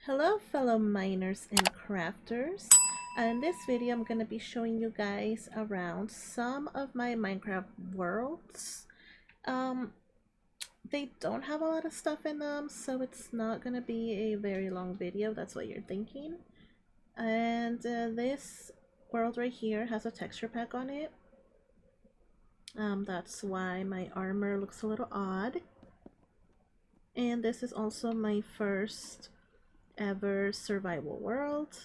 Hello fellow miners and crafters. In this video I'm going to be showing you guys around some of my Minecraft worlds. Um, they don't have a lot of stuff in them, so it's not going to be a very long video. That's what you're thinking. And this world right here has a texture pack on it. That's why my armor looks a little odd. And this is also my first ever survival world.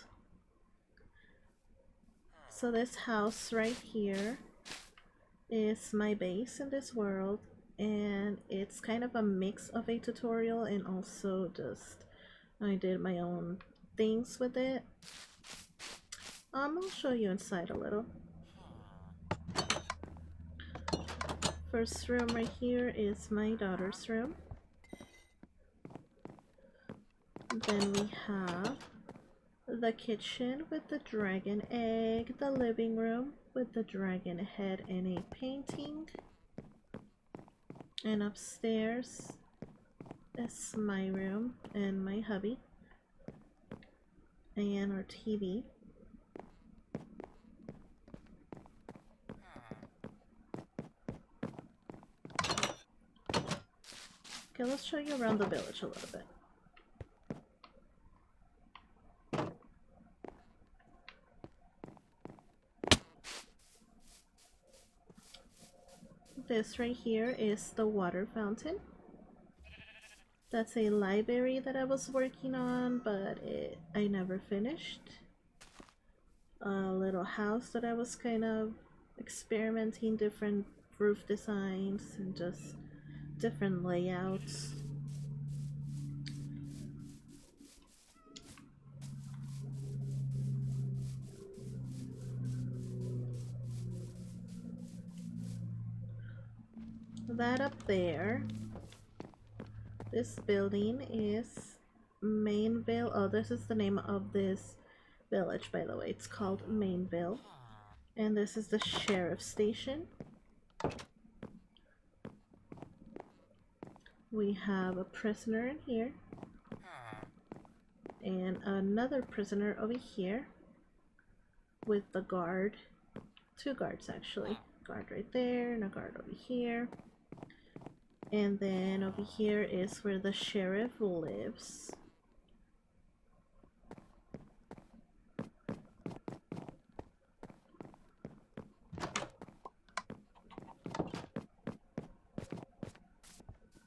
So this house right here is my base in this world, and it's kind of a mix of a tutorial and also just I did my own things with it. I'll show you inside a little. First room right here is my daughter's room. Then we have the kitchen with the dragon egg, the living room with the dragon head and a painting, and upstairs is my room and my hubby and our TV. Okay, let's show you around the village a little bit. This right here is the water fountain. That's a library that I was working on, but I never finished. A little house that I was kind of experimenting different roof designs and just different layouts. That up there, this building is Mainville. Oh, this is the name of this village, by the way. It's called Mainville. And this is the sheriff's station. We have a prisoner in here. And another prisoner over here with the guard. Two guards actually. Guard right there and a guard over here. And then over here is where the sheriff lives.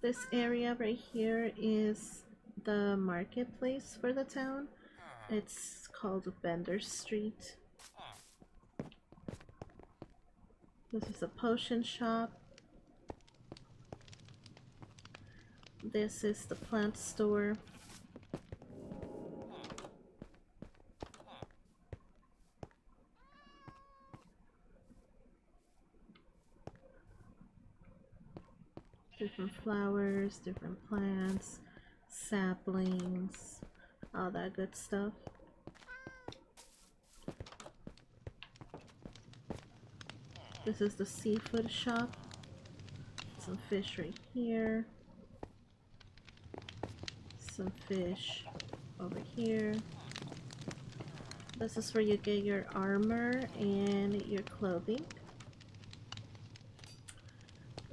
This area right here is the marketplace for the town. It's called Bender Street. This is a potion shop. This is the plant store. Different flowers, different plants, saplings, all that good stuff. This is the seafood shop. Some fish right here. Some fish over here. This is where you get your armor and your clothing.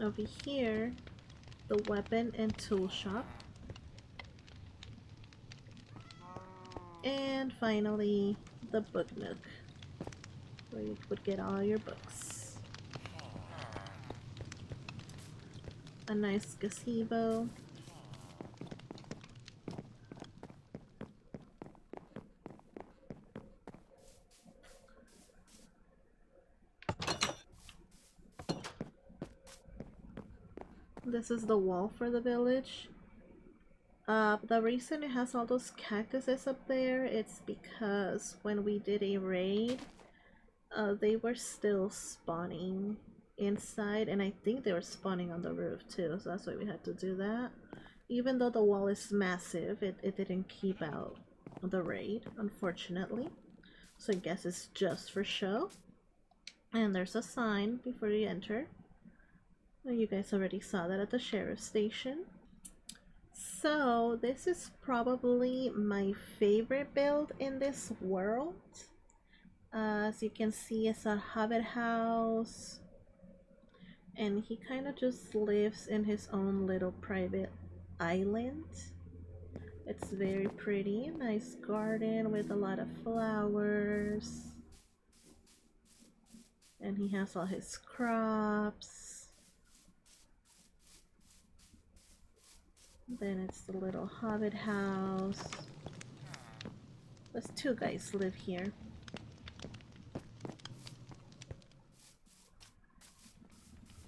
Over here, the weapon and tool shop. And finally, the book nook, where you would get all your books. A nice gazebo. This is the wall for the village. The reason it has all those cactuses up there, it's because when we did a raid, they were still spawning inside, and I think they were spawning on the roof too, so that's why we had to do that. Even though the wall is massive, it didn't keep out the raid, unfortunately. So I guess it's just for show. And there's a sign before you enter. Well, you guys already saw that at the sheriff's station. So this is probably my favorite build in this world. As you can see, it's a hobbit house, and he kind of just lives in his own little private island. It's very pretty, nice garden with a lot of flowers, and he has all his crops. Then it's the little hobbit house. There's two guys live here.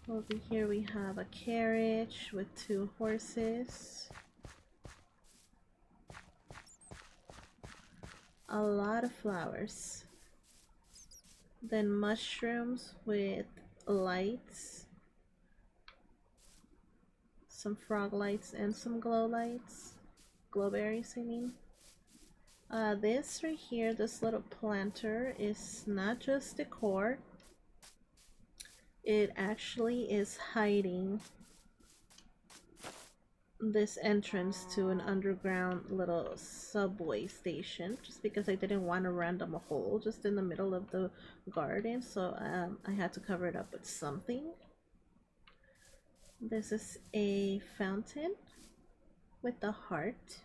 Over here we have a carriage with two horses. A lot of flowers. Then mushrooms with lights. Some frog lights and some glow lights. Glowberries, I mean. This right here, this little planter, is not just decor. It actually is hiding this entrance to an underground little subway station, just because I didn't want a random hole just in the middle of the garden, so I had to cover it up with something. This is a fountain with a heart.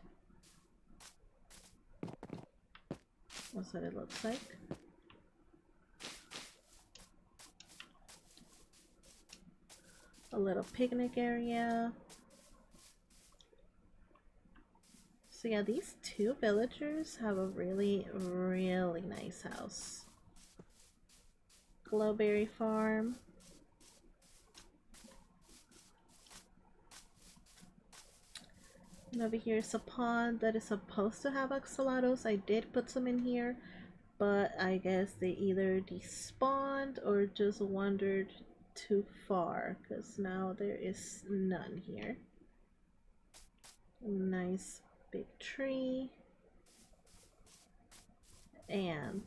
That's what it looks like. A little picnic area. So yeah, these two villagers have a really nice house. Glowberry farm. And over here is a pond that is supposed to have axolotls. I did put some in here, but I guess they either despawned or just wandered too far, because now there is none here. Nice big tree. And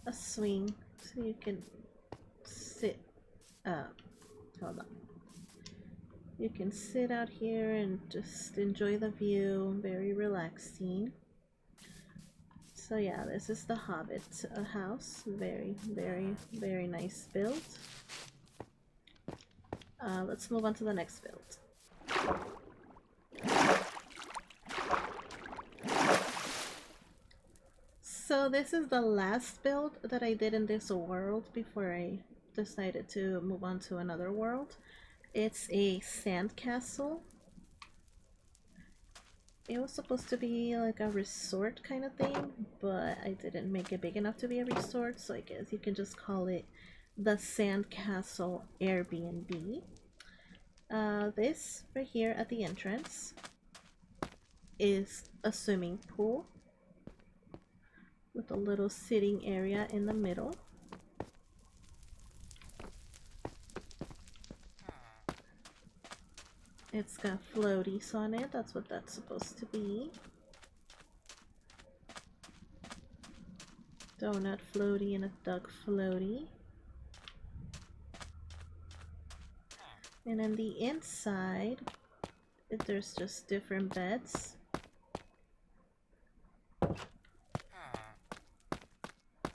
a swing so you can sit hold on. You can sit out here and just enjoy the view. Very relaxing. So yeah, this is the Hobbit house. Very nice build. Let's move on to the next build. So this is the last build that I did in this world before I decided to move on to another world. It's a sandcastle. It was supposed to be like a resort kind of thing, but I didn't make it big enough to be a resort, so I guess you can just call it the Sandcastle Airbnb. This right here at the entrance is a swimming pool with a little sitting area in the middle. It's got floaties on it, that's what that's supposed to be. Donut floaty and a duck floaty. And then the inside, there's just different beds.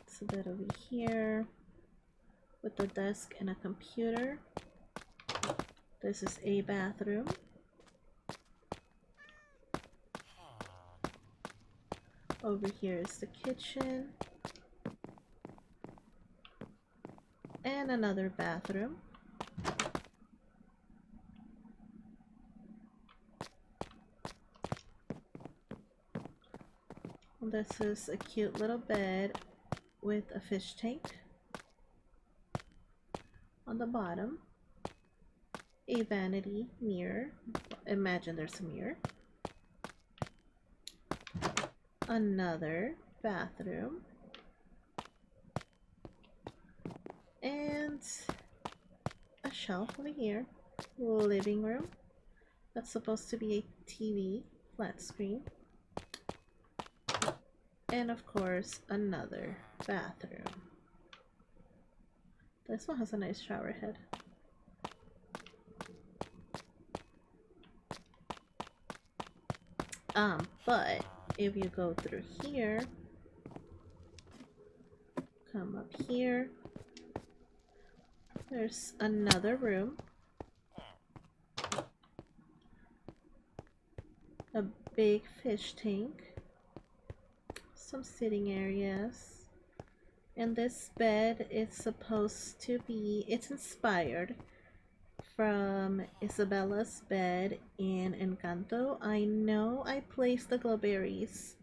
It's a bed over here with a desk and a computer. This is a bathroom. Over here is the kitchen. And another bathroom. This is a cute little bed with a fish tank on the bottom. A vanity mirror. Imagine there's a mirror. Another bathroom. And a shelf over here. Living room. That's supposed to be a TV flat screen. And of course, another bathroom. This one has a nice shower head. But if you go through here, come up here, there's another room, a big fish tank, some sitting areas, and this bed is supposed to be, it's inspired from Isabella's bed in Encanto. I know I placed the glowberries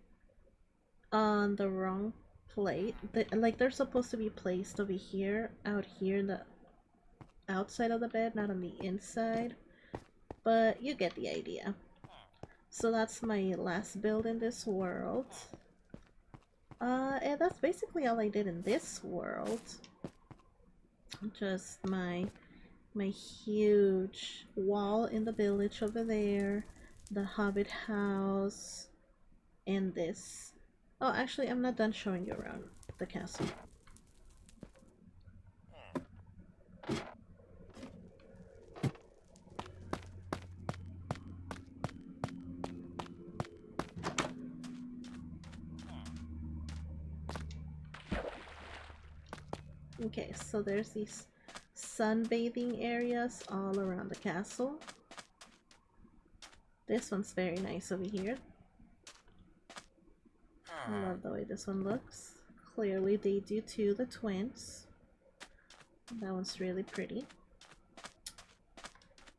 on the wrong plate. Like they're supposed to be placed over here, out here in the outside of the bed, not on the inside. But you get the idea. So that's my last build in this world. And that's basically all I did in this world. Just my huge wall in the village over there, the hobbit house, and this. Oh, actually, I'm not done showing you around the castle. Okay, so there's these sunbathing areas all around the castle. This one's very nice over here. I love the way this one looks. Clearly they do too, the twins. That one's really pretty.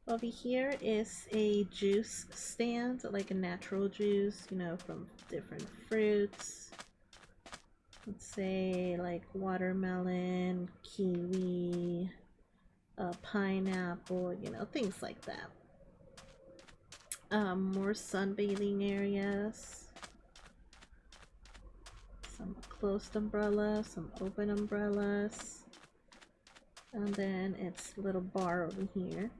Over here is a juice stand, like a natural juice, you know, from different fruits. Let's say like watermelon, kiwi, pineapple, you know, things like that. More sunbathing areas. Some closed umbrellas, some open umbrellas. And then it's a little bar over here.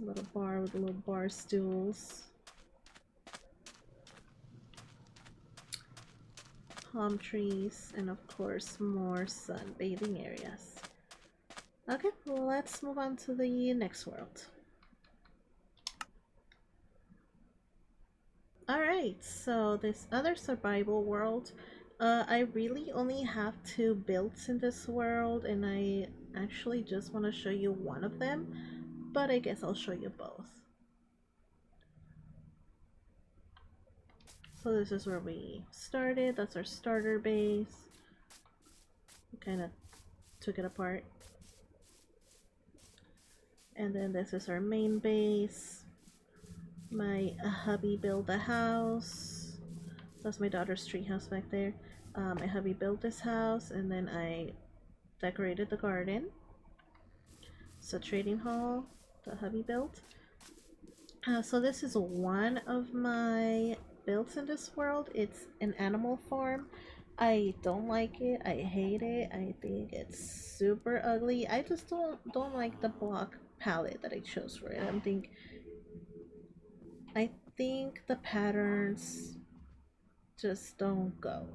A little bar with little bar stools. Palm trees, and of course more sunbathing areas. Okay, well, let's move on to the next world. Alright, so this other survival world, I really only have 2 builds in this world, and I actually just want to show you one of them, but I guess I'll show you both. So this is where we started, that's our starter base. We kind of took it apart. And then this is our main base. My hubby built a house. That's my daughter's treehouse back there. My hubby built this house, and then I decorated the garden. It's a trading hall the hubby built. So this is one of my builds in this world. It's an animal farm. I don't like it. I hate it. I think it's super ugly. I just don't like the block palette that I chose for it. I think the patterns just don't go.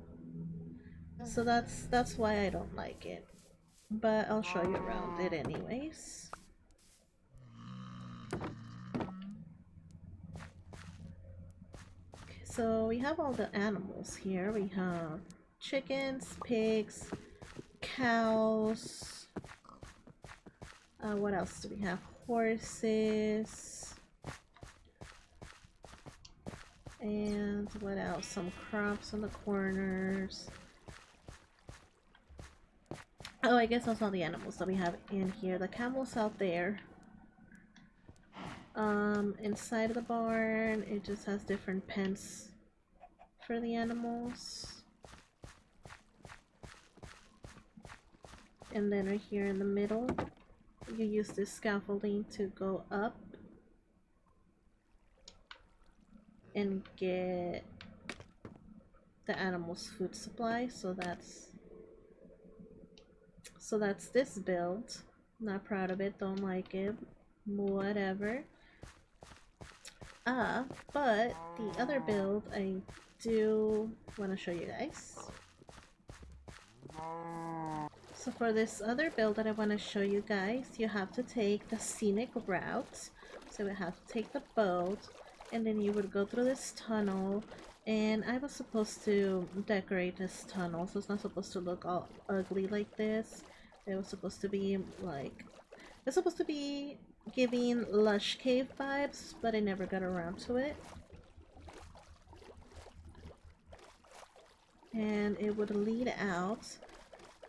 So that's why I don't like it. But I'll show you around it anyways. Okay, so we have all the animals here. We have chickens, pigs, cows. What else do we have? Horses. And what else? Some crops in the corners. Oh, I guess that's all the animals that we have in here. The camel's out there. Inside of the barn, it just has different pens for the animals. And then right here in the middle, you use this scaffolding to go up and get the animal's food supply. So that's this build. Not proud of it, don't like it, whatever. But the other build I do want to show you guys. So for this other build that I want to show you guys, you have to take the scenic route. So we have to take the boat, and then you would go through this tunnel. And I was supposed to decorate this tunnel, so it's not supposed to look all ugly like this. It was supposed to be like, it's supposed to be giving lush cave vibes, but I never got around to it. And it would lead out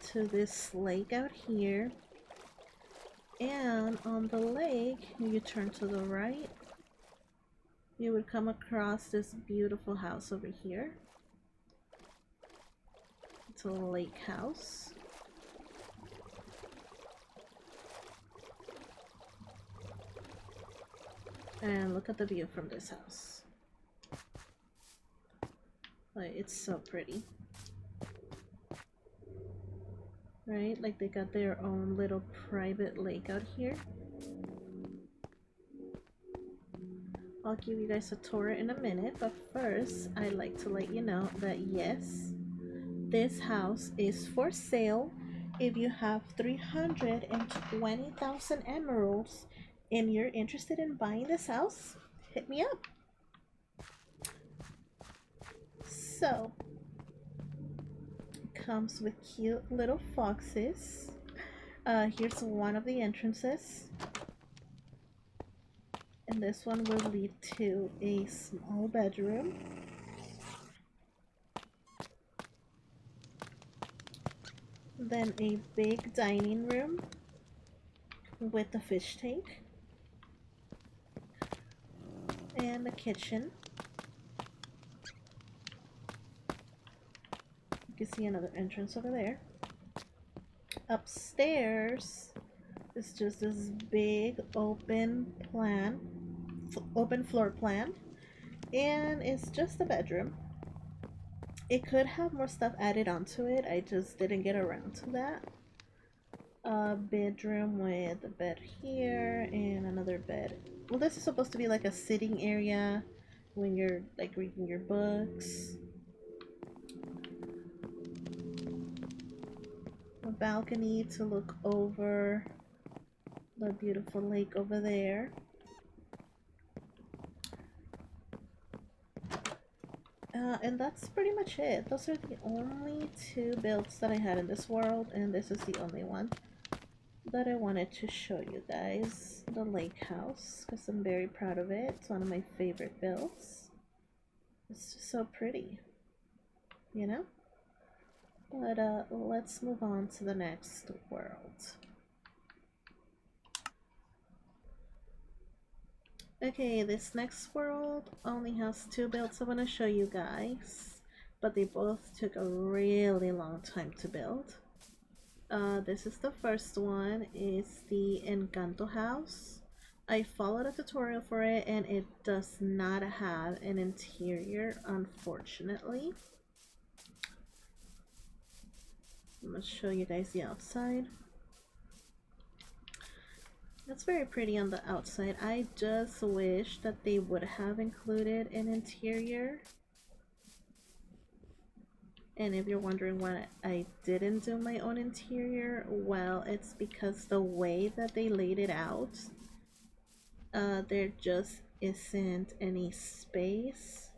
to this lake out here. And on the lake, you turn to the right, you would come across this beautiful house over here. It's a lake house. And look at the view from this house. Like, it's so pretty. Right? Like they got their own little private lake out here. I'll give you guys a tour in a minute, but first I'd like to let you know that yes, this house is for sale. If you have 320,000 emeralds and you're interested in buying this house, hit me up. So, it comes with cute little foxes. Here's one of the entrances. And this one will lead to a small bedroom. Then a big dining room with a fish tank. And a kitchen. You can see another entrance over there. Upstairs is just this big open floor plan, and it's just a bedroom. It could have more stuff added onto it, I just didn't get around to that. A bedroom with a bed here and another bed. Well, this is supposed to be like a sitting area when you're like reading your books. A balcony to look over the beautiful lake over there. And that's pretty much it. Those are the only two builds that I had in this world, and this is the only one that I wanted to show you guys. The lake house, because I'm very proud of it. It's one of my favorite builds. It's just so pretty, you know? But let's move on to the next world. Okay, this next world only has two builds I want to show you guys, but they both took a really long time to build. This is the first one. It's the Encanto house. I followed a tutorial for it and it does not have an interior, unfortunately. I'm gonna show you guys the outside. It's very pretty on the outside. I just wish that they would have included an interior. And if you're wondering why I didn't do my own interior, well, it's because the way that they laid it out, there just isn't any space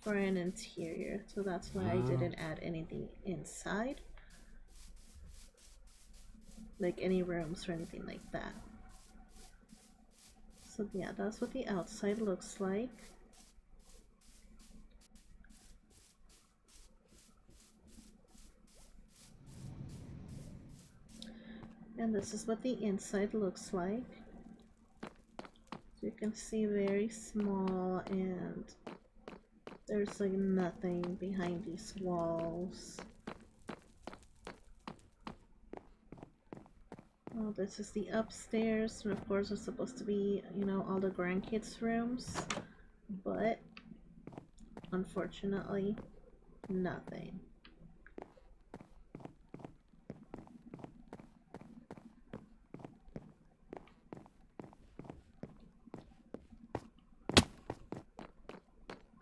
for an interior. So that's why I didn't add anything inside. Like any rooms or anything like that. So yeah, that's what the outside looks like. And this is what the inside looks like. So you can see very small, and there's like nothing behind these walls. Oh, this is the upstairs, and of course it's supposed to be, you know, all the grandkids' rooms, but unfortunately, nothing.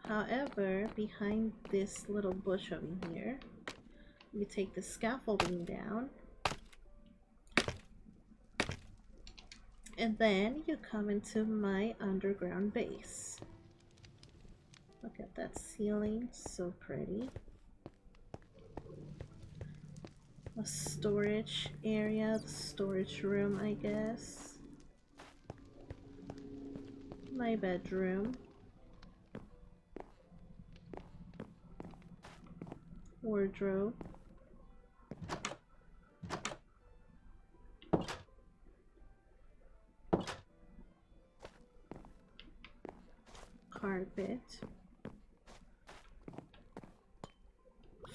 However, behind this little bush over here, you take the scaffolding down, And then you come into my underground base. Look at that ceiling, so pretty. A storage area, the storage room, I guess. My bedroom. Wardrobe. Carpet.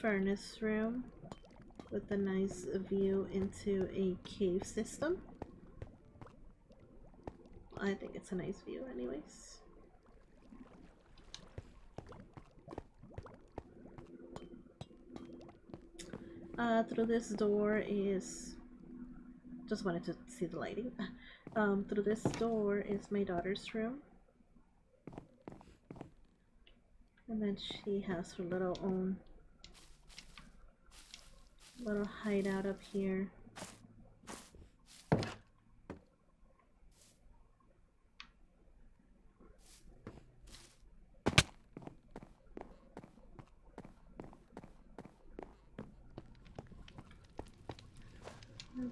Furnace room with a nice view into a cave system. I think it's a nice view anyways. Through this door is... Just wanted to see the lighting. Through this door is my daughter's room. And then she has her little hideout up here.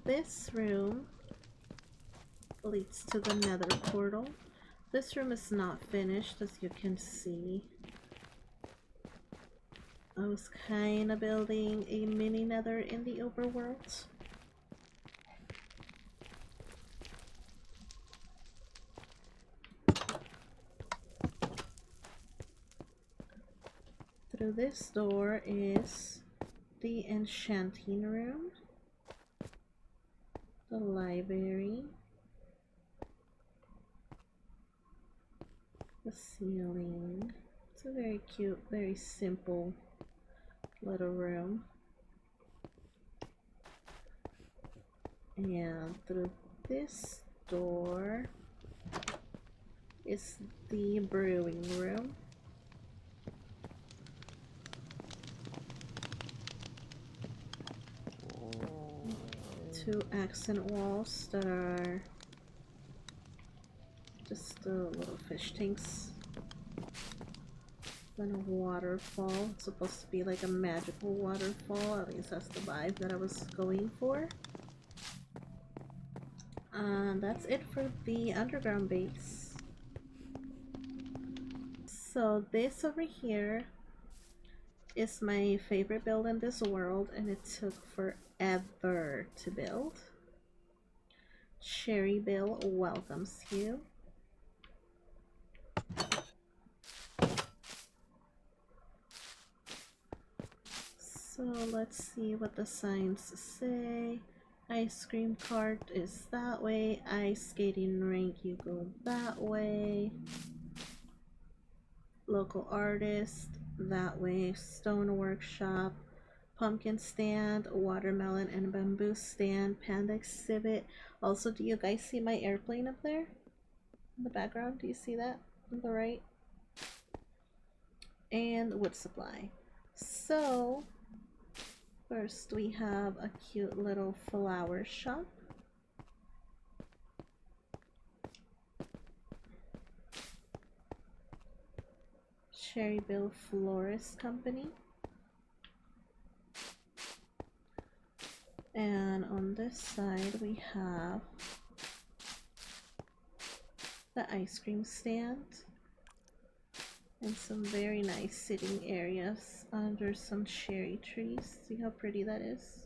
This room leads to the nether portal. This room is not finished, as you can see. I was kind of building a mini nether in the overworld. Through this door is the enchanting room, the library, the ceiling. It's a very cute, very simple little room. And through this door is the brewing room. Two accent walls that are just little fish tanks. Then a waterfall. It's supposed to be like a magical waterfall, at least that's the vibe that I was going for. And that's it for the underground base. So this over here is my favorite build in this world, and it took forever to build. Cherry Bill welcomes you. So let's see what the signs say. Ice cream cart is that way. Ice skating rink, you go that way. Local artist, that way. Stone workshop, pumpkin stand, watermelon and bamboo stand, panda exhibit. Also, do you guys see my airplane up there in the background? Do you see that on the right? And wood supply. So first we have a cute little flower shop. Cherry Bill Florist Company. And on this side we have the ice cream stand and some very nice sitting areas under some cherry trees. See how pretty that is?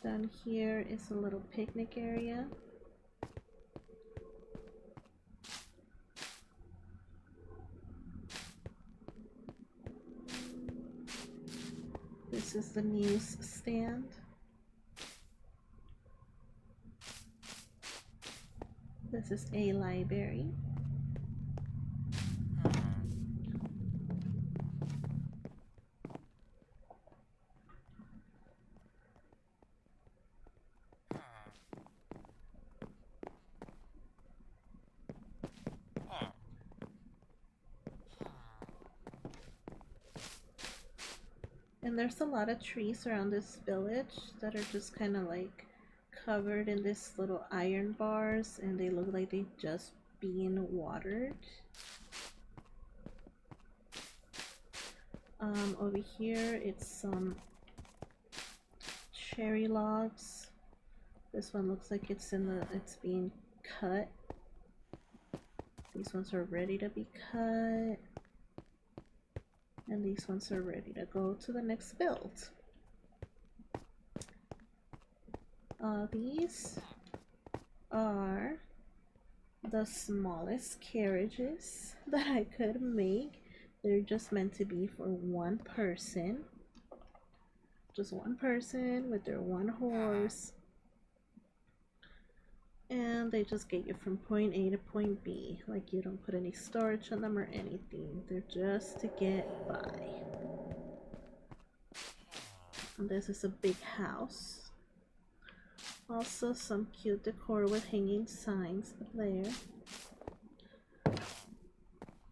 Down here is a little picnic area. This is the news stand. This is a library. And there's a lot of trees around this village that are just kind of like covered in this little iron bars, and they look like they've just been watered. Over here it's some cherry logs. This one looks like it's being cut. These ones are ready to be cut. And these ones are ready to go to the next build. These are the smallest carriages that I could make. They're just meant to be for one person. Just one person with their one horse. And they just get you from point A to point B. Like, you don't put any storage on them or anything. They're just to get by. And this is a big house. Also some cute decor with hanging signs up there.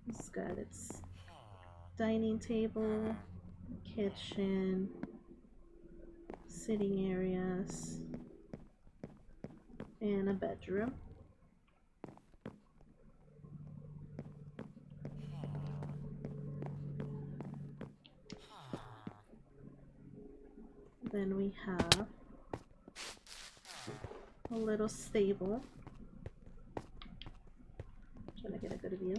It's got its dining table, kitchen, sitting areas, and a bedroom. Then we have a little stable. Trying to get a good view.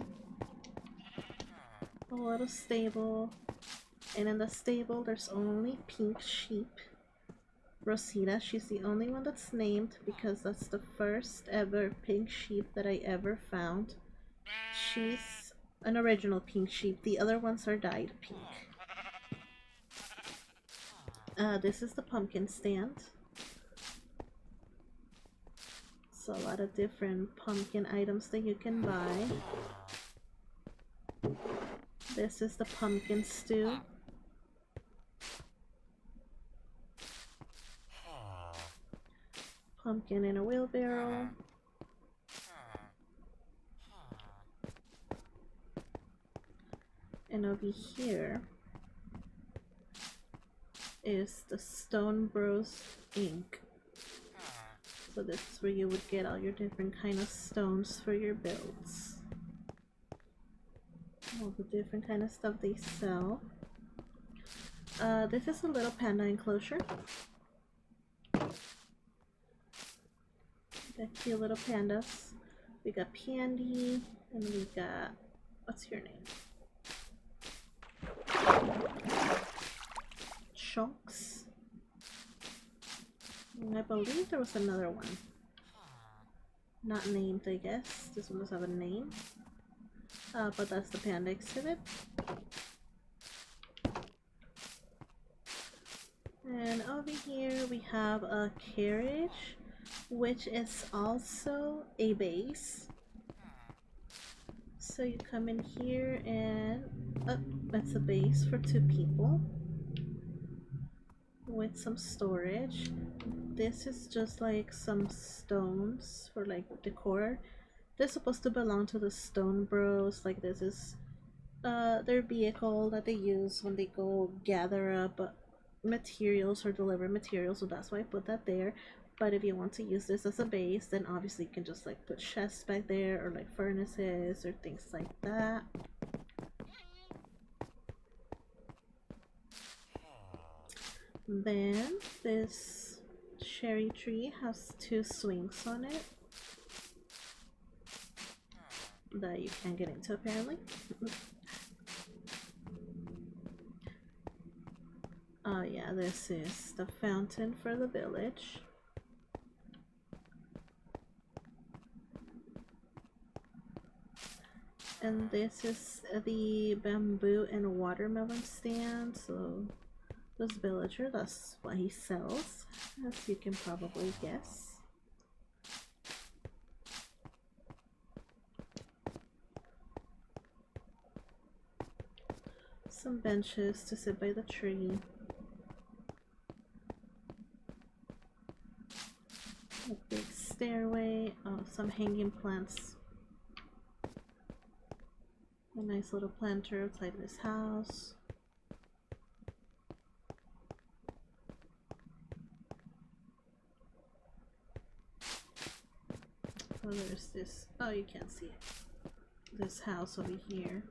A little stable, and in the stable there's only pink sheep. Rosita, she's the only one that's named because that's the first ever pink sheep that I ever found. She's an original pink sheep. The other ones are dyed pink. This is the pumpkin stand. So a lot of different pumpkin items that you can buy. This is the pumpkin stew. Pumpkin in a wheelbarrow. And over here is the Stone Bros ink. So this is where you would get all your different kind of stones for your builds. All the different kind of stuff they sell. This is a little panda enclosure. We got cute little pandas. We got Pandy, and we got, what's your name? Chunks. And I believe there was another one. Not named, I guess. This one does have a name. But that's the panda exhibit. And over here we have a carriage, which is also a base. So you come in here and that's a base for 2 people with some storage. This is just like some stones for like decor. They're supposed to belong to the Stone Bros. Like, this is their vehicle that they use when they go gather up materials or deliver materials, so that's why I put that there. But if you want to use this as a base, then obviously you can just like put chests back there, or like furnaces or things like that. Then this cherry tree has 2 swings on it that you can't get into apparently. Oh yeah, this is the fountain for the village. And this is the bamboo and watermelon stand. So this villager, that's what he sells, as you can probably guess. Some benches to sit by the tree. A big stairway. Oh, some hanging plants. A nice little planter outside this house. So there's this, oh, you can't see it. This house over here.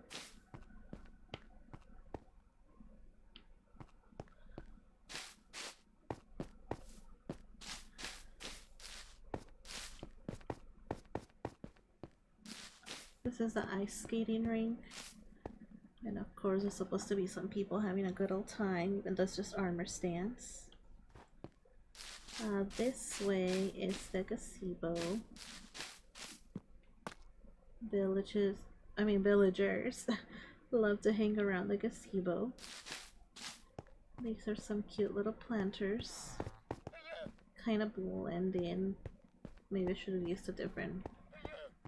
This is the ice skating rink. And of course there's supposed to be some people having a good old time, even though it's just armor stands. This way is the gazebo. Villagers love to hang around the gazebo. These are some cute little planters. Kind of blend in. Maybe I should have used a different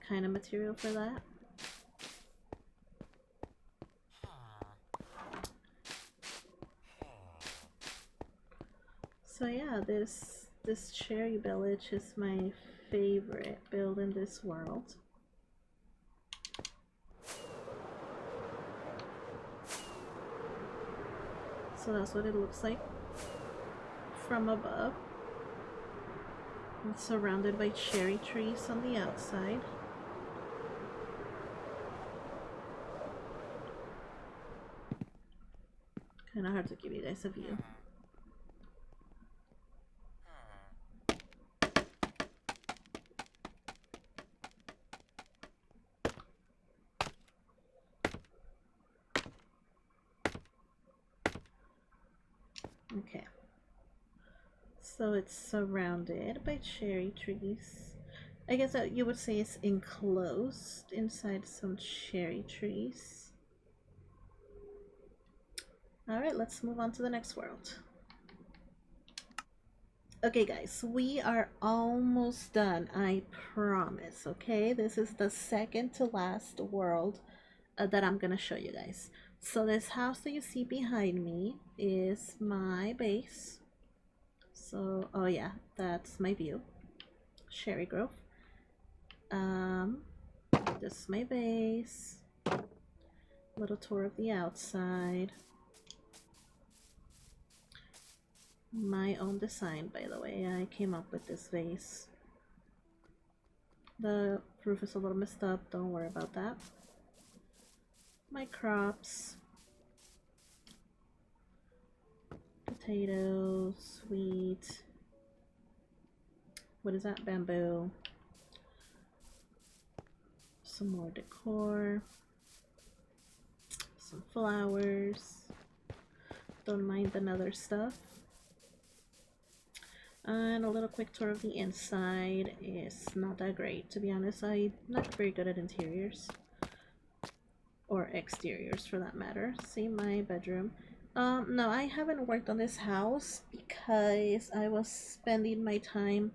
kind of material for that. So yeah, this cherry village is my favorite build in this world. So that's what it looks like from above. It's surrounded by cherry trees on the outside. Kind of hard to give you guys a view. Okay. So it's surrounded by cherry trees. I guess that you would say it's enclosed inside some cherry trees. Alright, let's move on to the next world. Okay guys, we are almost done, I promise, okay? This is the second to last world that I'm gonna show you guys. So this house that you see behind me is my base. So, oh yeah, that's my view. Cherry Grove. This is my base. Little tour of the outside. My own design, by the way. I came up with this vase. The roof is a little messed up, don't worry about that. My crops. Potatoes, wheat. What is that? Bamboo. Some more decor. Some flowers. Don't mind the other stuff. And a little quick tour of the inside. Is not that great, to be honest. I'm not very good at interiors. Or exteriors for that matter. See my bedroom. No, I haven't worked on this house because I was spending my time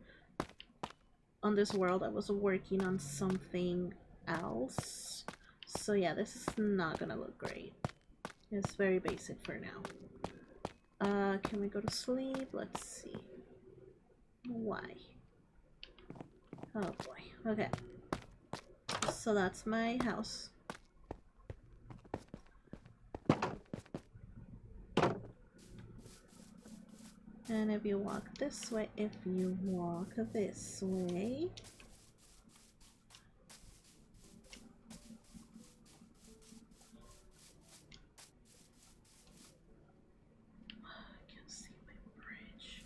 on this world. I was working on something else. So yeah, this is not gonna look great. It's very basic for now. Can we go to sleep? Let's see. Why? Oh boy. Okay. So that's my house. And if you walk this way, I can't see my bridge.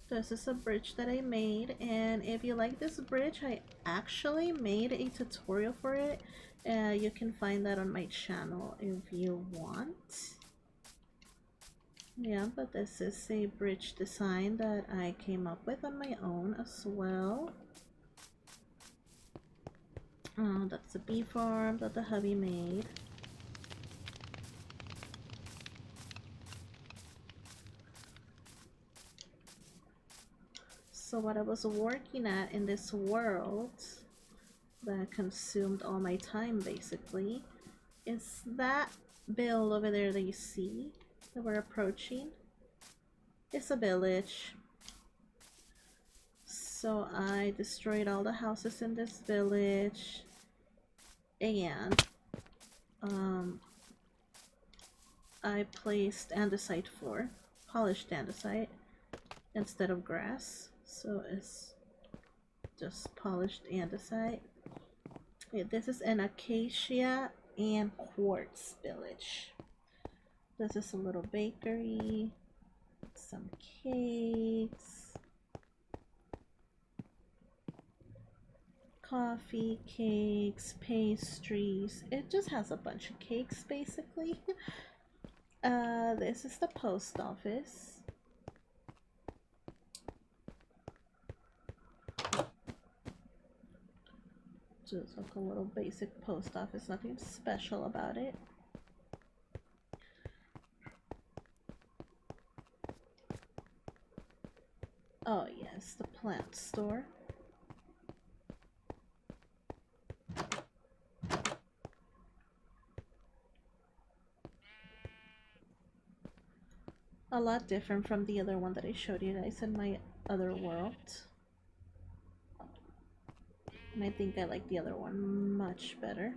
This is a bridge that I made, and if you like this bridge, I actually made a tutorial for it. You can find that on my channel if you want. Yeah, but this is a bridge design that I came up with on my own as well. That's the bee farm that the hubby made. So what I was working at in this world that consumed all my time basically is that build over there that you see that we're approaching. It's a village. So I destroyed all the houses in this village and I placed andesite floor, polished andesite, instead of grass, so it's just polished andesite. Yeah, this is an acacia and quartz village. This is a little bakery, some cakes, coffee, cakes, pastries. It just has a bunch of cakes basically. This is the post office. Just like a little basic post office, nothing special about it. Oh yes, the plant store. A lot different from the other one that I showed you guys in my other world. And I think I like the other one much better.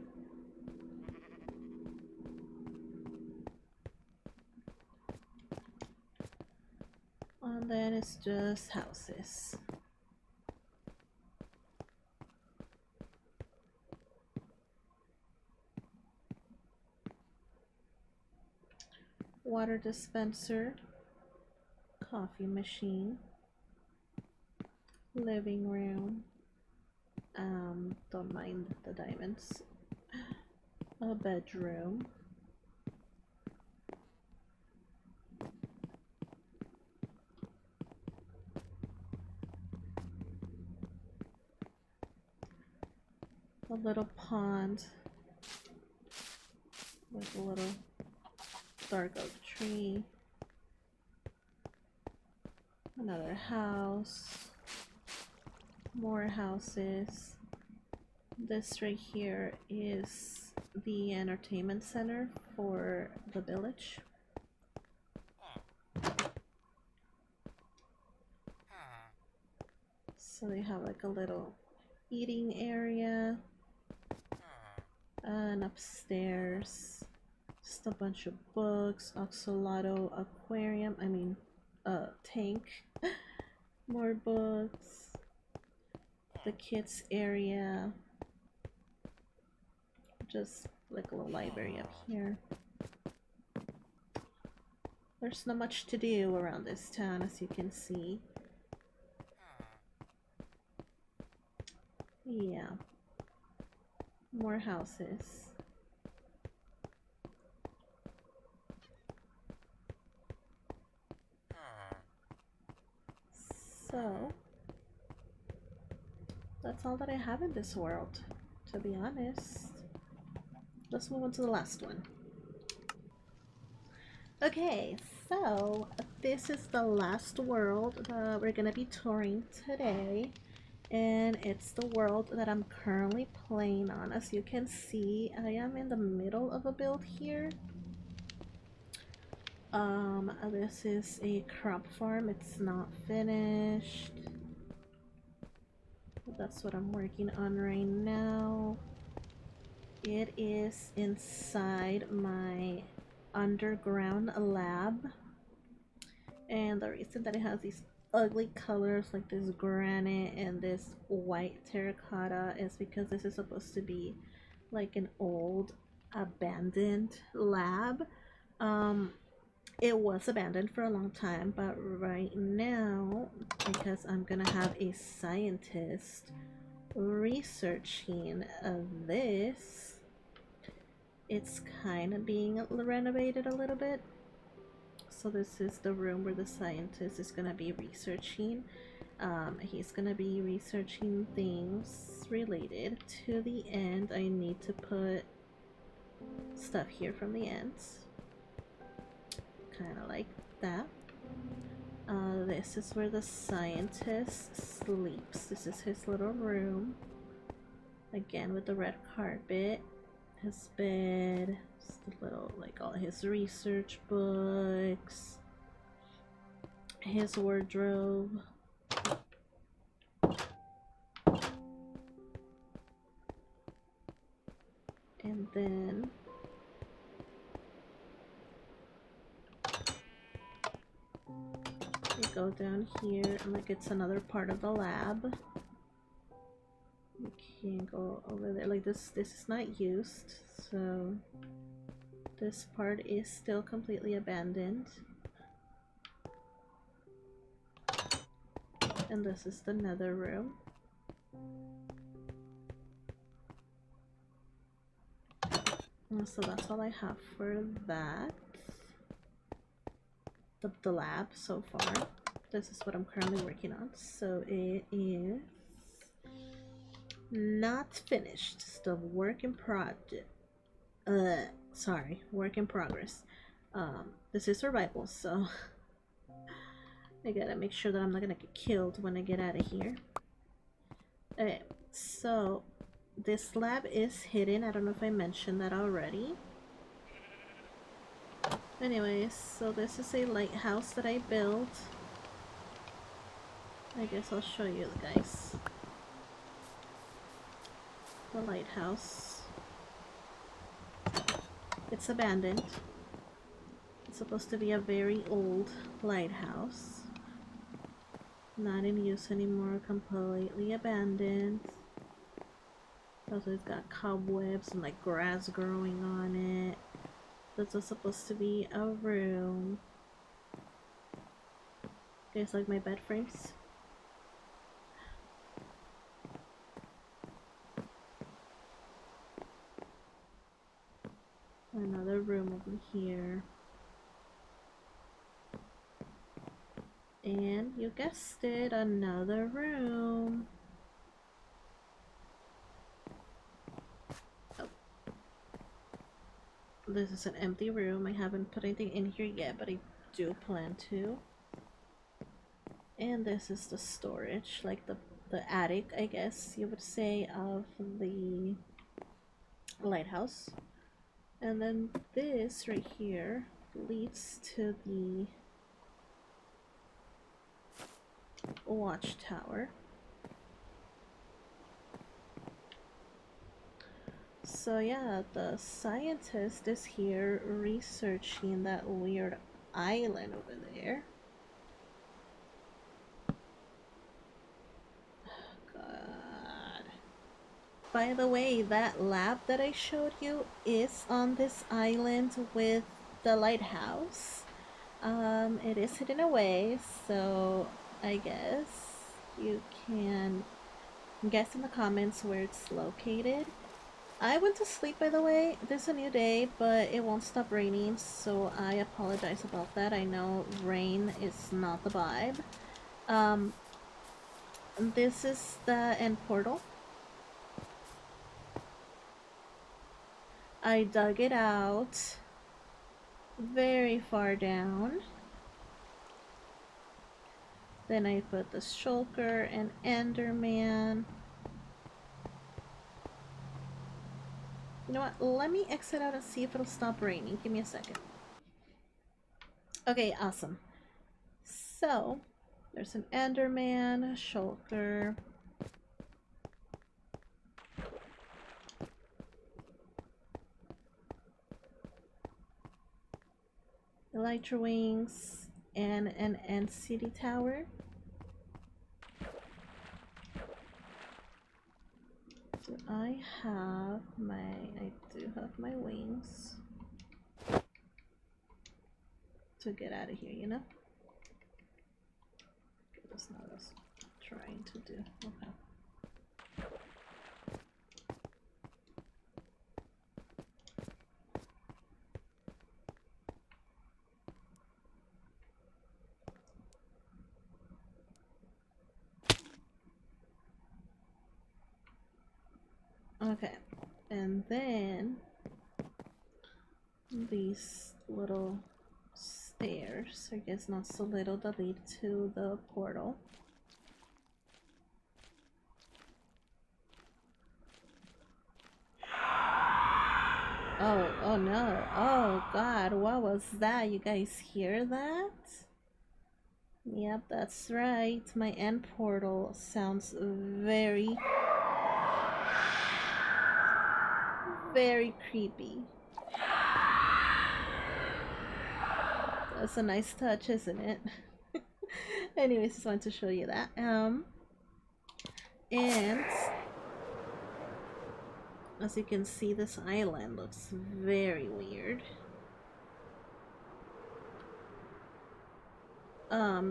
And then it's just houses. Water dispenser, coffee machine, living room. Don't mind the diamonds. A bedroom. A little pond with a little dark oak tree. Another house. More houses. This right here is the entertainment center for the village. So they have like a little eating area, and upstairs just a bunch of books, axolotl aquarium, tank, more books, the kids area, just like a little library up here. There's not much to do around this town, as you can see. Yeah. More houses. So, that's all that I have in this world, to be honest. Let's move on to the last one. Okay, so this is the last world that we're gonna be touring today. And it's the world that I'm currently playing on. As you can see, I am in the middle of a build here. This is a crop farm. It's not finished. That's what I'm working on right now. It is inside my underground lab. And the reason that it has these ugly colors like this granite and this white terracotta is because this is supposed to be like an old abandoned lab. It was abandoned for a long time, but right now, because I'm gonna have a scientist researching this, it's kind of being renovated a little bit. So this is the room where the scientist is going to be researching. He's going to be researching things related to the end. I need to put stuff here from the ends. Kind of like that. This is where the scientist sleeps. This is his little room. Again with the red carpet. His bed. Just a little, like all his research books. His wardrobe. And then you go down here, and like it's another part of the lab. You can't go over there. Like this is not used, so this part is still completely abandoned. And this is the nether room. And so that's all I have for that. The lab so far. This is what I'm currently working on. So it is not finished. Still work in project. Work in progress. This is survival, so I gotta make sure that I'm not gonna get killed when I get out of here. Okay, so this lab is hidden. I don't know if I mentioned that already. Anyways, so this is a lighthouse that I built. I guess I'll show you guys. The lighthouse. It's abandoned. It's supposed to be a very old lighthouse. Not in use anymore, completely abandoned. Also, it's got cobwebs and like grass growing on it. This was supposed to be a room. Guys, like my bed frames? Another room over here. And you guessed it, another room. Oh. This is an empty room. I haven't put anything in here yet, but I do plan to. And this is the storage, like the attic, I guess you would say, of the lighthouse. And then this right here leads to the watchtower. So yeah, the scientist is here researching that weird island over there. God. By the way, that lab that I showed you is on this island with the lighthouse. It is hidden away, so I guess you can guess in the comments where it's located. I went to sleep, by the way. This is a new day, but it won't stop raining, so I apologize about that. I know rain is not the vibe. This is the end portal. I dug it out very far down. Then I put the shulker and enderman. You know what? Let me exit out and see if it'll stop raining. Give me a second. Okay, awesome. So, there's an enderman, a shulker. Elytra wings and an NCD tower. Do I have my... I do have my wings to get out of here, you know? Okay, that's not what I was trying to do. Okay. Okay, and then these little stairs, I guess not so little, that lead to the portal. Oh no, oh god, what was that? You guys hear that? Yep, that's right, my end portal sounds very creepy. That's a nice touch, isn't it? Anyways, just wanted to show you that. And as you can see, this island looks very weird.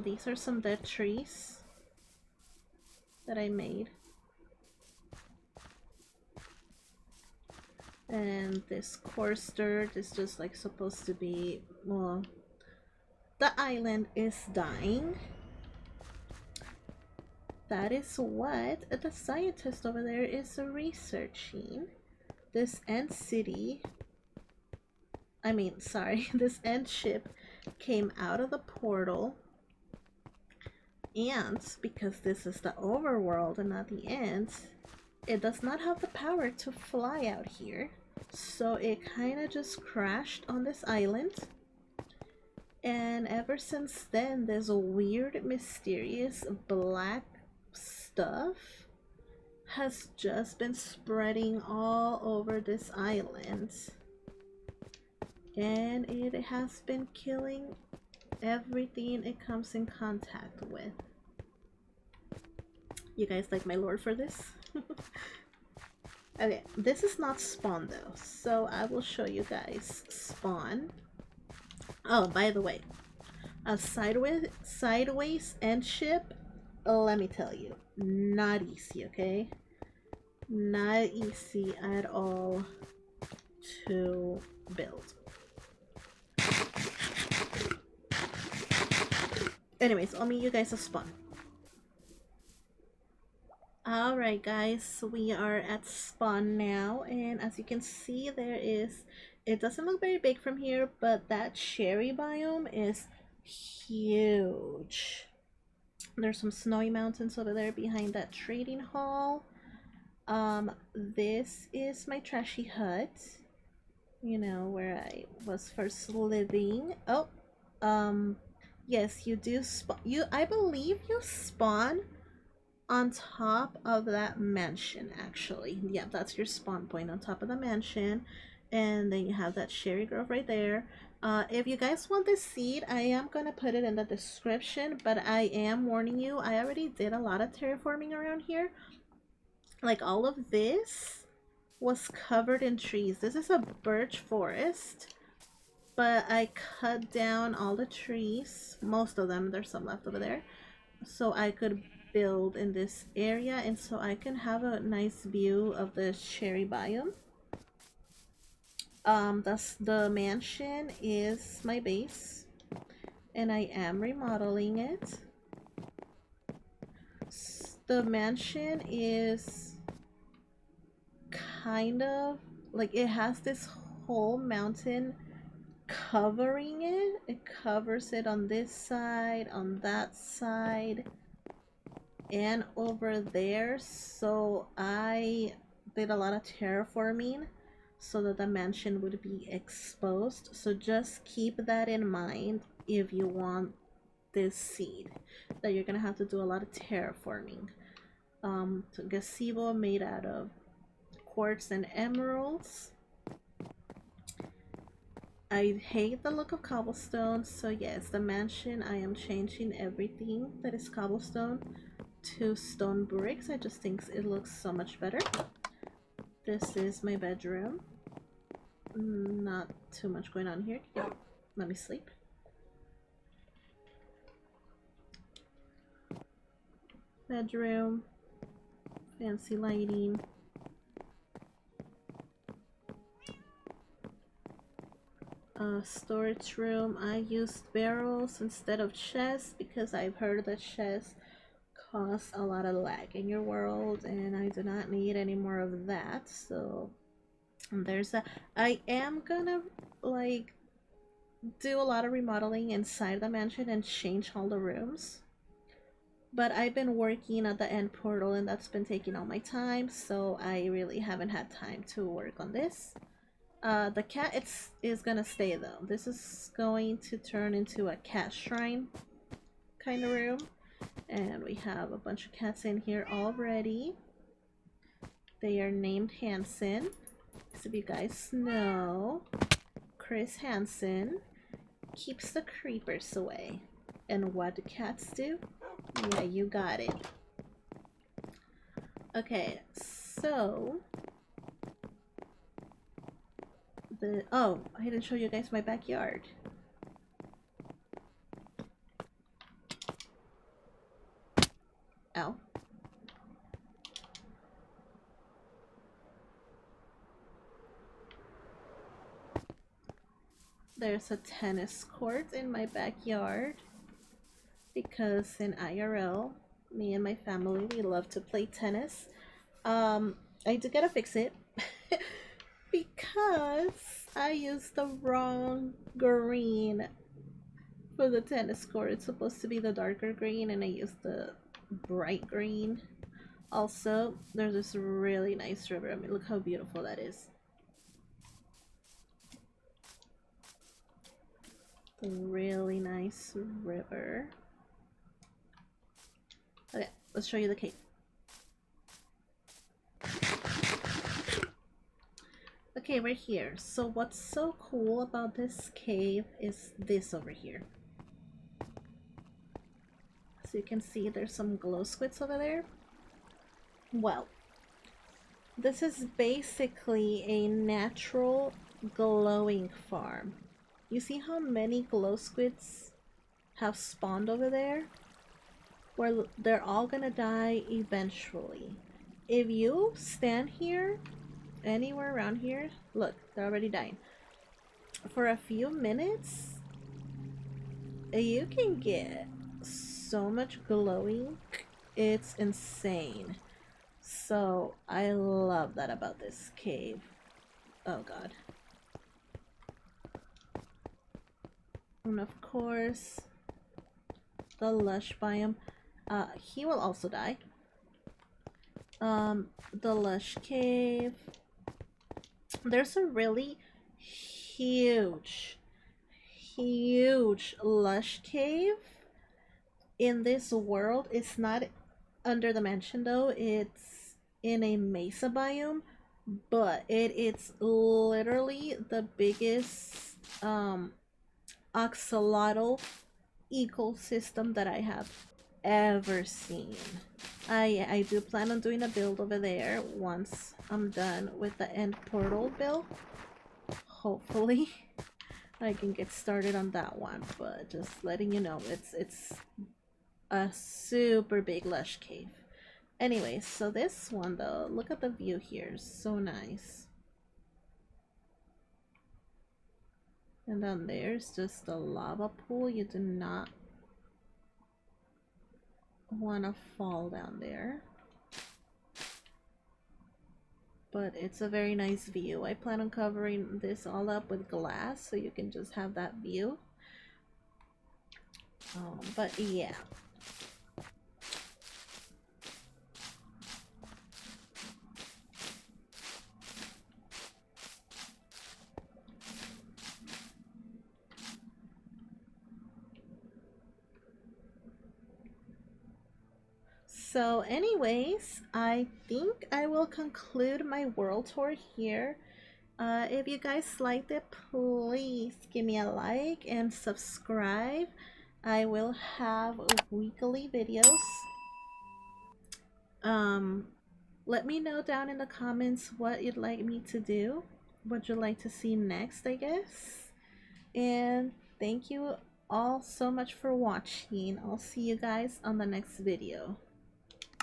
These are some dead trees that I made. And this coarse dirt is just like supposed to be, well, the island is dying. That is what the scientist over there is researching. This ant city, this ant ship came out of the portal, and because this is the overworld and not the ants, it does not have the power to fly out here. So it kind of just crashed on this island. And ever since then, there's a weird, mysterious black stuff has just been spreading all over this island. And it has been killing everything it comes in contact with. You guys like my lore for this? Okay, this is not spawn though, so I will show you guys spawn. Oh, by the way, a sideways end ship, let me tell you, not easy, okay? Not easy at all to build. Anyways, I'll meet you guys at spawn. Alright guys, we are at spawn now, and as you can see, it doesn't look very big from here, but that cherry biome is huge. There's some snowy mountains over there behind that trading hall. This is my trashy hut, you know, where I was first living. Oh, yes, you do spawn. I believe you spawn on top of that mansion, actually. Yeah, that's your spawn point, on top of the mansion. And then you have that cherry grove right there. If you guys want this seed, I am gonna put it in the description, but I am warning you, I already did a lot of terraforming around here. Like, all of this was covered in trees. This is a birch forest, but I cut down all the trees, most of them. There's some left over there, so I could build in this area, and so I can have a nice view of the cherry biome. The mansion is my base, and I am remodeling it. The mansion is kind of like, it has this whole mountain covering it. It covers it on this side, on that side, and over there. So I did a lot of terraforming so that the mansion would be exposed. So just keep that in mind if you want this seed, that you're gonna have to do a lot of terraforming. So gazebo made out of quartz and emeralds. I hate the look of cobblestone, so yes, the mansion, I am changing everything that is cobblestone to stone bricks. I just think it looks so much better. This is my bedroom. Not too much going on here. Yeah, let me sleep. Bedroom, fancy lighting. Storage room. I used barrels instead of chests because I've heard that chests cause a lot of lag in your world, and I do not need any more of that. So I am gonna like do a lot of remodeling inside the mansion and change all the rooms, but I've been working at the end portal, and that's been taking all my time, so I really haven't had time to work on this. The cat is gonna stay though. This is going to turn into a cat shrine kind of room, and we have a bunch of cats in here already. They are named Hansen. So if you guys know, Chris Hansen keeps the creepers away. And what do cats do? Yeah, you got it. Okay, so oh, I didn't show you guys my backyard. Ow. There's a tennis court in my backyard because in IRL, me and my family, we love to play tennis. I do gotta fix it because I used the wrong green for the tennis court. It's supposed to be the darker green and I used the bright green. Also, there's this really nice river. I mean, look how beautiful that is. A really nice river. Okay, let's show you the cave. Okay, we're here. So what's so cool about this cave is this over here. So you can see there's some glow squids over there. Well, this is basically a natural glowing farm. You see how many glow squids have spawned over there? Where they're all gonna die eventually. If you stand here, anywhere around here, look, they're already dying. For a few minutes, you can get so much glowing, it's insane. So I love that about this cave. Oh god. And of course, the lush biome. He will also die. The lush cave. There's a really huge lush cave in this world. It's not under the mansion though, it's in a mesa biome, but it's literally the biggest axolotl ecosystem that I have ever seen. I do plan on doing a build over there once I'm done with the end portal build. Hopefully I can get started on that one, but just letting you know, it's a super big lush cave. Anyway, so this one though, look at the view here, so nice. And then there's just a lava pool. You do not want to fall down there, but it's a very nice view. I plan on covering this all up with glass so you can just have that view. But yeah. So anyways, I think I will conclude my world tour here. If you guys liked it, please give me a like and subscribe. I will have weekly videos. Let me know down in the comments what you'd like me to do. What you'd like to see next, I guess. And thank you all so much for watching. I'll see you guys on the next video.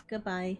Goodbye.